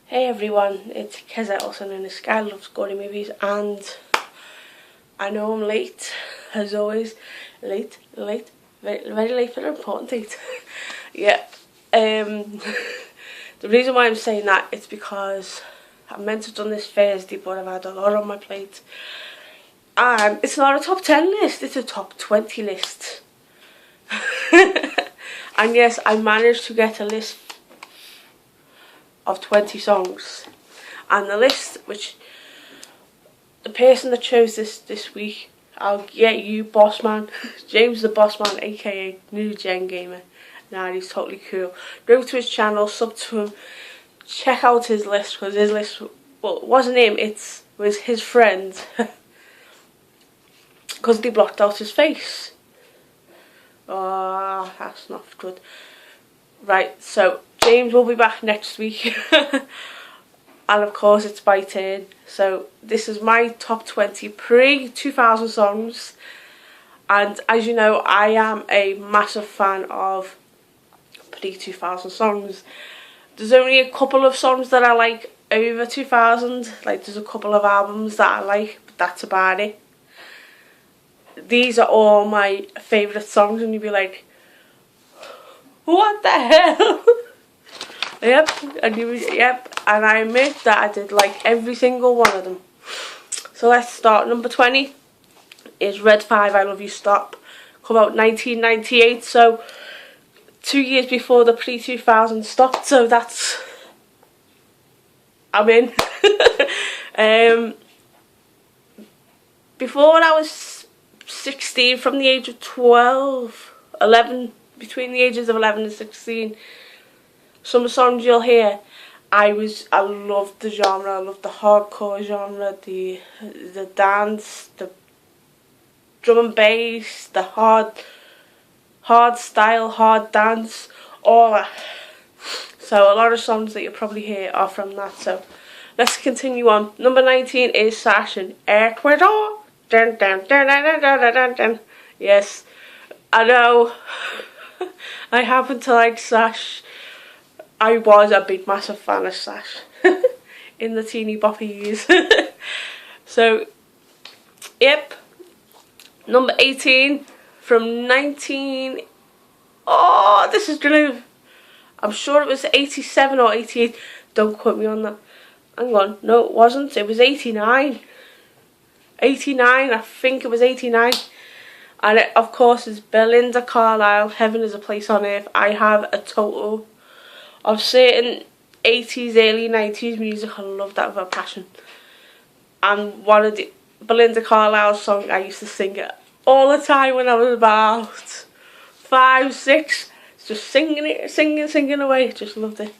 Hey everyone, it's Keza, also known as Sky Loves Gory Movies, and I know I'm late, as always. Late, very late for an important date. Yeah, the reason why I'm saying that is because I meant to have done this Thursday, but I've had a lot on my plate. And it's not a top 10 list, it's a top 20 list. And yes, I managed to get a list of 20 songs, and the list, which the person that chose this week, I'll get you, boss man. James the Boss Man, aka New Gen Gamer. Nah, he's totally cool. Go to his channel, sub to him, check out his list, because his list, well, it wasn't him, it was his friend, because they blocked out his face. Oh, that's not good. Right, so James will be back next week. And of course it's my turn. So this is my top 20 pre-2000 songs. And as you know, I am a massive fan of pre-2000 songs. There's only a couple of songs that I like over 2000. Like, there's a couple of albums that I like, but that's about it. These are all my favourite songs, and you'd be like, what the hell? Yep, and I admit that I did like every single one of them. So let's start. Number 20 is Red 5, I Love You Stop. Come out 1998, so 2 years before the pre-2000 stopped, so that's... I'm in. Before I was 16, from the age of 11, between the ages of 11 and 16, some songs you'll hear, I loved the genre. I loved the hardcore genre, the dance, the drum and bass, the hard style, hard dance, all that. So a lot of songs that you'll probably hear are from that. So let's continue on. Number 19 is Sash and Ecuador. Dun, dun, dun, dun, dun, dun, dun, dun. Yes, I know. I happen to like Sash. I was a big massive fan of Sash in the teeny boppy years. So, yep. Number 18 from 19... Oh, this is gonna... I'm sure it was 87 or 88. Don't quote me on that. Hang on. No, it wasn't. It was 89. 89. I think it was 89. And it, of course, is Belinda Carlisle, Heaven is a Place on Earth. I have a total of certain 80s, early 90s music. I love that with a passion. And one of the Belinda Carlisle's songs, I used to sing it all the time when I was about 5, 6. Just singing it, singing away. Just loved it.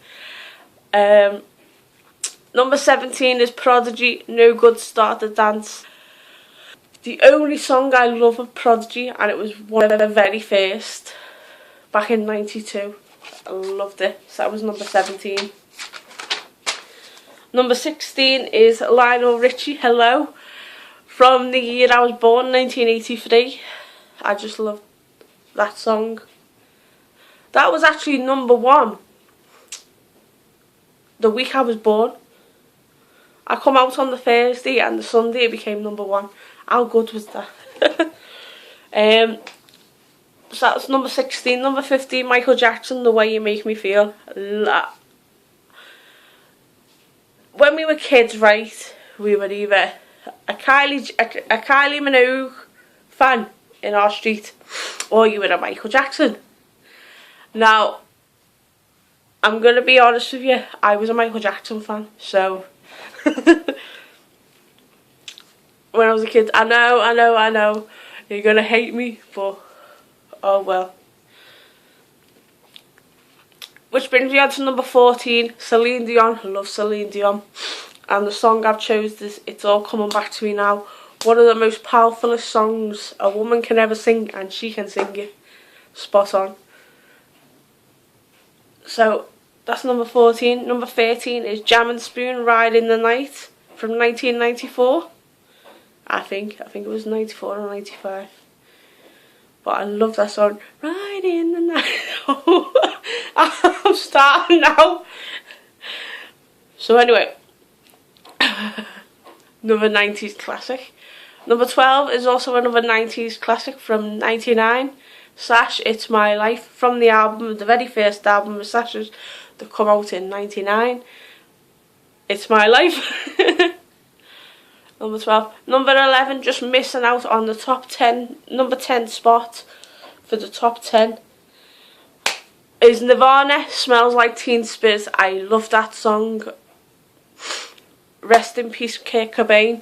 Number 17 is Prodigy, No Good Start the Dance. The only song I love of Prodigy, and it was one of the very first, back in 92. I loved it. So that was number 17. Number 16 is Lionel Richie, Hello. From the year I was born, 1983. I just love that song. That was actually number 1 the week I was born. I come out on the Thursday and the Sunday it became number 1. How good was that? So that's number 16. Number 15, Michael Jackson, The Way You Make Me Feel. When we were kids, right, we were either a Kylie Minogue fan in our street, or you were a Michael Jackson. Now, I'm going to be honest with you, I was a Michael Jackson fan, so... When I was a kid, I know, you're going to hate me, but... oh well. Which brings me on to number 14, Celine Dion. I love Celine Dion. And the song I've chosen is It's All Coming Back to Me Now. One of the most powerfulest songs a woman can ever sing, and she can sing it. Spot on. So, that's number 14. Number 13 is Jam and Spoon, Ride in the Night, from 1994. I think it was 94 or 95. But I love that song. Ride in the night. I'm starting now. So anyway, another 90s classic. Number 12 is also another 90s classic from 99, Sash, It's My Life, from the album, the very first album of Sash's that come out in 99, It's My Life. Number 12. Number 11, just missing out on the top 10, number 10 spot for the top 10, is Nirvana, Smells Like Teen Spirit. I love that song. Rest in peace, Kurt Cobain.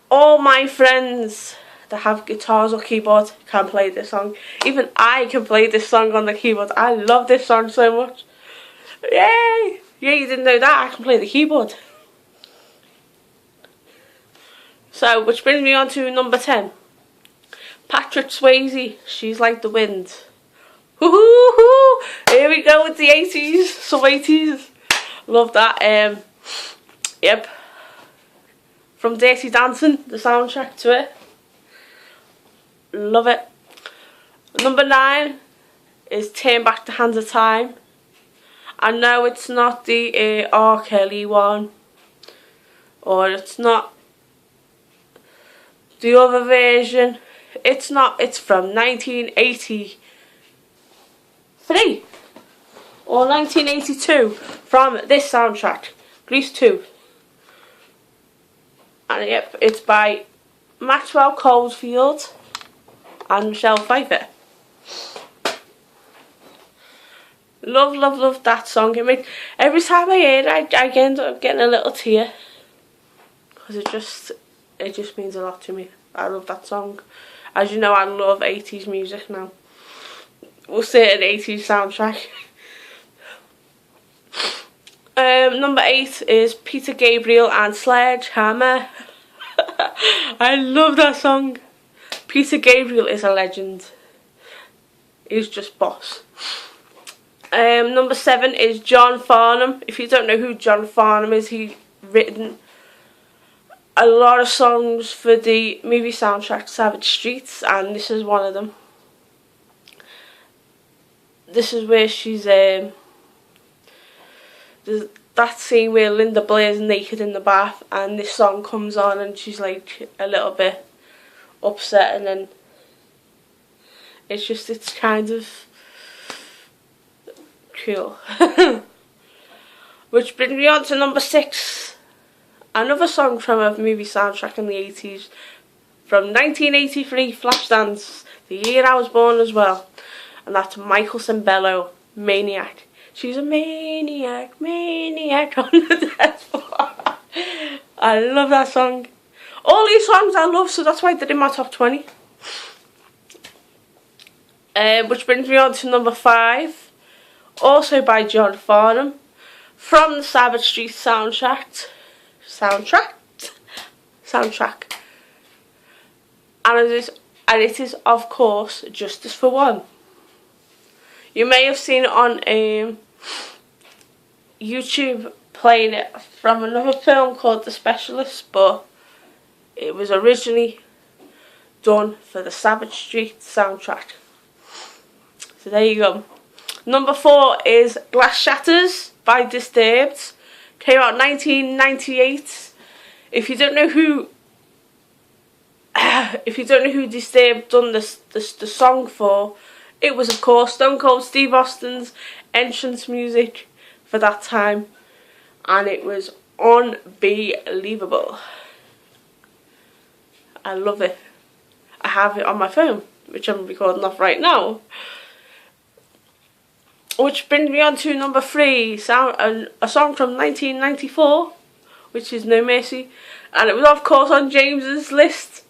All my friends that have guitars or keyboards can play this song. Even I can play this song on the keyboard. I love this song so much. Yay! Yeah, you didn't know that? I can play the keyboard. So, which brings me on to number 10. Patrick Swayze, She's Like the Wind. Woohoo! Here we go with the 80s, some 80s. Love that. Yep. From Dirty Dancing, the soundtrack to it. Love it. Number 9 is Turn Back the Hands of Time. I know it's not the R. Kelly one, or it's not the other version. It's not. It's from 1983 or 1982 from this soundtrack, Grease 2. And yep, it's by Maxwell Coldfield and Michelle Pfeiffer. Love, love, love that song. I mean, every time I hear it, I end up getting a little tear, because it just means a lot to me. I love that song. As you know, I love 80s music now. We'll say an 80s soundtrack. Number 8 is Peter Gabriel and Sledgehammer. I love that song. Peter Gabriel is a legend. He's just boss. Number 7 is John Farnham. If you don't know who John Farnham is, he's written a lot of songs for the movie soundtrack Savage Streets, and this is one of them. This is where she's there's that scene where Linda Blair's naked in the bath and this song comes on and she's like a little bit upset, and then it's kind of cool. Which brings me on to number 6. Another song from a movie soundtrack in the 80s, from 1983, Flashdance, the year I was born as well, and that's Michael Sembello, Maniac. She's a maniac, maniac on the dance floor. I love that song. All these songs I love, so that's why they're in my top 20. Which brings me on to number 5, also by John Farnham, from the Savage Street soundtrack. And it is of course Justice for One. You may have seen it on YouTube playing it from another film called The Specialist, but it was originally done for the Savage Street soundtrack. So there you go. Number 4 is Glass Shatters by Disturbed. Came out 1998. If you don't know who Disturbed done the song for, it was of course Stone Cold Steve Austin's entrance music for that time, and it was unbelievable. I love it. I have it on my phone, which I'm recording off right now. Which brings me on to number 3, a song from 1994, which is No Mercy, and it was of course on James's list,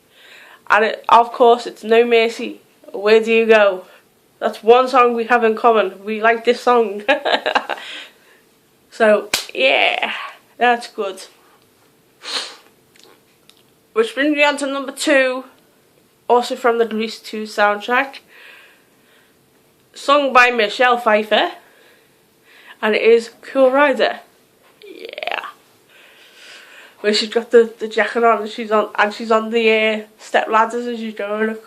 and of course it's No Mercy, Where Do You Go? That's one song we have in common. We like this song. So yeah, that's good. Which brings me on to number 2, also from the Grease 2 soundtrack, sung by Michelle Pfeiffer, and it is Cool Rider. Yeah, where she's got the jacket on and she's on the step ladders as she's going.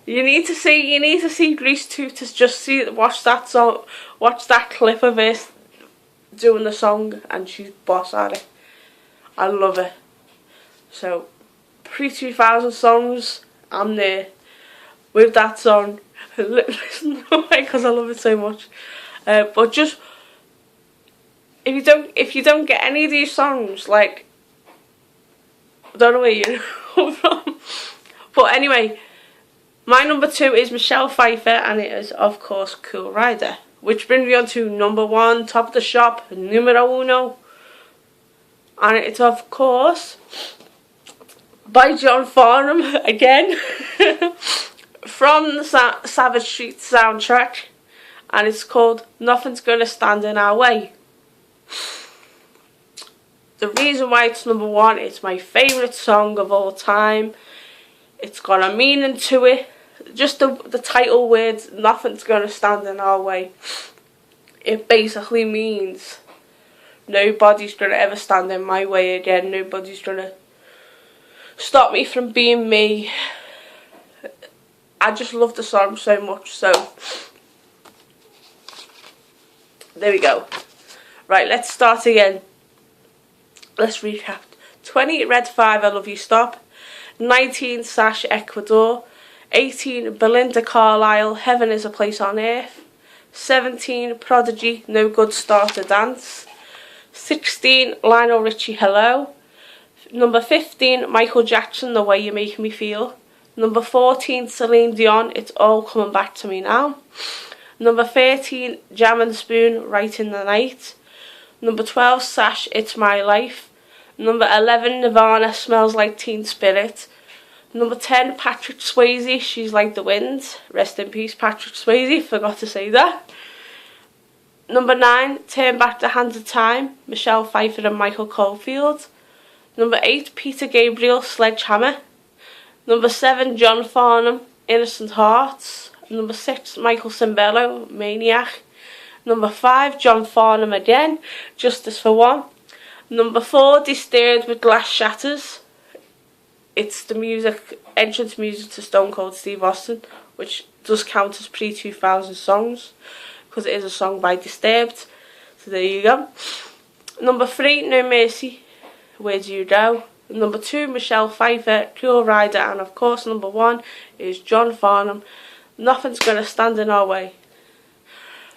You need to see Grease 2 to just watch that song, watch that clip of her doing the song, and she's boss at it. I love it. So, pre-2000 songs, I'm there with that song. Listen to it because I love it so much. But just if you don't get any of these songs, like, I don't know where you're from. But anyway, my number 2 is Michelle Pfeiffer, and it is of course Cool Rider, which brings me on to number 1, top of the shop, numero uno, and it's of course by John Farnham again from the Savage Street soundtrack, and it's called Nothing's Gonna Stand in Our Way. The reason why it's number 1, it's my favourite song of all time. It's got a meaning to it. Just the title words, nothing's gonna stand in our way. It basically means nobody's gonna ever stand in my way again. Nobody's gonna stop me from being me. I just love the song so much. So there we go. Right, let's start again. Let's recap. 20, Red 5, I Love You Stop. 19, Sash, Ecuador. 18, Belinda Carlisle, Heaven is a Place on Earth. 17, Prodigy, No Good Start to Dance. 16, Lionel Richie, Hello. Number 15, Michael Jackson, The Way You Make Me Feel. Number 14, Celine Dion, It's All Coming Back to Me Now. Number 13, Jam and Spoon, Right in the Night. Number 12, Sash, It's My Life. Number 11, Nirvana, Smells Like Teen Spirit. Number 10, Patrick Swayze, She's Like the Wind. Rest in peace, Patrick Swayze, forgot to say that. Number 9, Turn Back the Hands of Time, Michelle Pfeiffer and Michael Caulfield. Number 8, Peter Gabriel, Sledgehammer. Number 7, John Farnham, Innocent Hearts. Number 6, Michael Cimbello, Maniac. Number 5, John Farnham again, Justice for One. Number 4, Disturbed with Glass Shatters. It's the entrance music to Stone Cold Steve Austin, which does count as pre-2000 songs, because it is a song by Disturbed. So there you go. Number 3, No Mercy, Where Do You Go? Number 2, Michelle Pfeiffer, Cool Rider, and of course number 1 is John Farnham, Nothing's Gonna Stand in Our Way.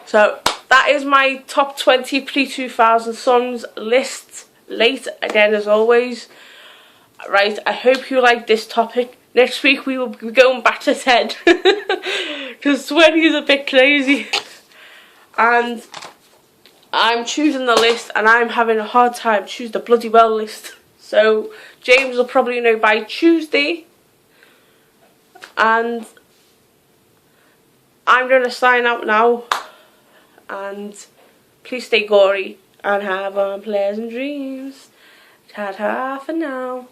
So that is my top 20 pre-2000 songs list, late again as always. Right, I hope you like this topic. Next week we will be going back to 10, because 20 is a bit crazy. And I'm choosing the list, and I'm having a hard time choosing the bloody well list. So James will probably know by Tuesday. And I'm going to sign out now. And please stay gory and have unpleasant dreams. Ta-ta for now.